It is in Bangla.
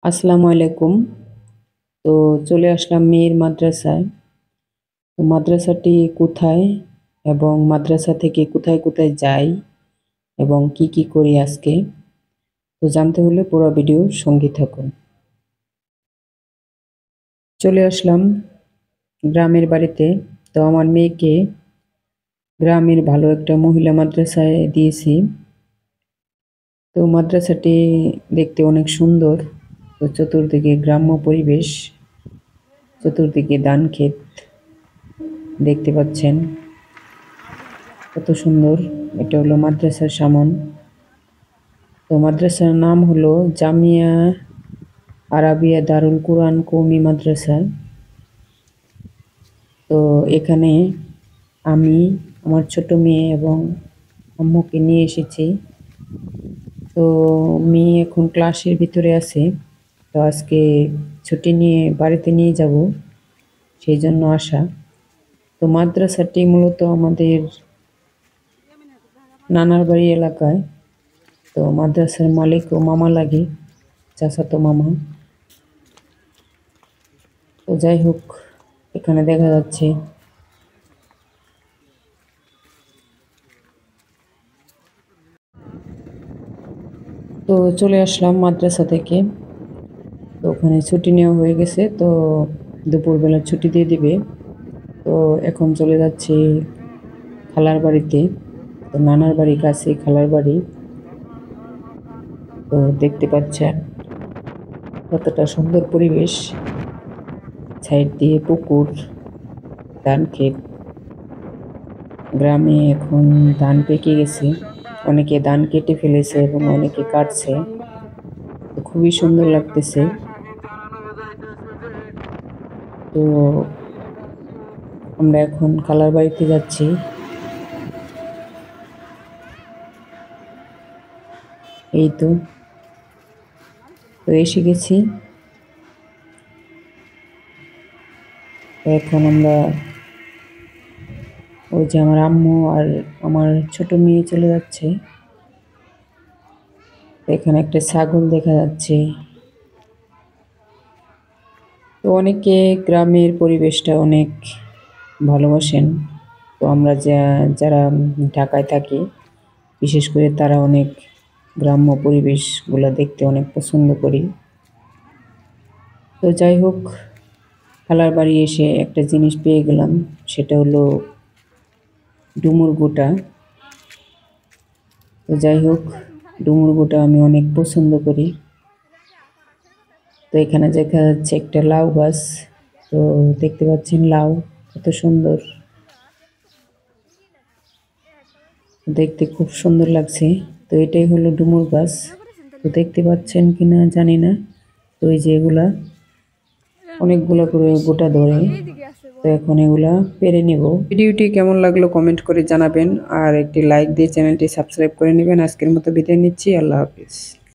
আসসালামু আলাইকুম। তো চলে আসলাম মেয়ের মাদ্রাসায়। তো মাদ্রাসাটি কোথায় এবং মাদ্রাসা থেকে কোথায় কোথায় যাই এবং কি কি করি আজকে, তো জানতে হলে পুরো ভিডিওর সঙ্গে থাকুন। চলে আসলাম গ্রামের বাড়িতে। তো আমার মেয়েকে গ্রামের ভালো একটা মহিলা মাদ্রাসায় দিয়েছি। তো মাদ্রাসাটি দেখতে অনেক সুন্দর। তো চতুর্দিকে গ্রাম্য পরিবেশ, চতুর্দিকে ধান ক্ষেত দেখতে পাচ্ছেন, কত সুন্দর। এটা হলো মাদ্রাসার সামন। তো মাদ্রাসার নাম হলো জামিয়া আরাবিয়া দারুল কুরআন কওমি মাদ্রাসা। তো এখানে আমি আমার ছোট মেয়ে এবং আম্মুকে নিয়ে এসেছি। তো মেয়ে এখন ক্লাসের ভিতরে আছে। তো আজকে ছুটি নিয়ে বাড়িতে নিয়ে যাব, সেই জন্য আসা। তো মাদ্রাসাটি মূলত আমাদের নানার বাড়ি এলাকায়। তো মাদ্রাসার মালিক ও মামা লাগে, চাচাতো মামা। তো যাই হোক, এখানে দেখা যাচ্ছে। তো চলে আসলাম মাদ্রাসা থেকে। তো ওখানে ছুটি নেওয়া হয়ে গেছে, তো দুপুরবেলা ছুটি দিয়ে দিবে। তো এখন চলে যাচ্ছি খালার বাড়িতে। তো নানার বাড়ি কাছে খালার বাড়ি। তো দেখতে পাচ্ছেন কতটা সুন্দর পরিবেশ, সাইড দিয়ে পুকুর, ধান ক্ষেত। গ্রামে এখন ধান পেকে গেছে, অনেকে ধান কেটে ফেলেছে এবং অনেকে কাটছে। তো খুবই সুন্দর লাগতেছে। তো আমরা এখন খালার বাড়িতে যাচ্ছি। এই তো তো এসে গেছি। তো এখন আমরা, ওই যে আমার আম্মু আর আমার ছোট মেয়ে চলে যাচ্ছে। এখানে একটা ছাগল দেখা যাচ্ছে। তো অনেকে গ্রামের পরিবেশটা অনেক ভালোবাসেন। তো আমরা যারা ঢাকায় থাকি, বিশেষ করে তারা অনেক গ্রাম্য পরিবেশগুলো দেখতে অনেক পছন্দ করি। তো যাই হোক, খালার বাড়ি এসে একটা জিনিস পেয়ে গেলাম, সেটা হলো ডুমুর গোটা। তো যাই হোক, ডুমুর গোটা আমি অনেক পছন্দ করি। তো এখানে দেখা যাচ্ছে একটা লাউ গাছ। তো দেখতে পাচ্ছেন লাউ কত সুন্দর, দেখতে খুব সুন্দর লাগছে। তো এটাই হলো ডুমুর গাছ। তো দেখতে পাচ্ছেন কিনা জানি না। তো এই যে এগুলা অনেকগুলো করে গোটা ধরে। তো এখন এগুলা পেরে নেব। ভিডিওটি কেমন লাগলো কমেন্ট করে জানাবেন, আর একটি লাইক দিয়ে চ্যানেলটি সাবস্ক্রাইব করে নেবেন। আজকের মতো বিদায় নিচ্ছি। আল্লাহ হাফিজ।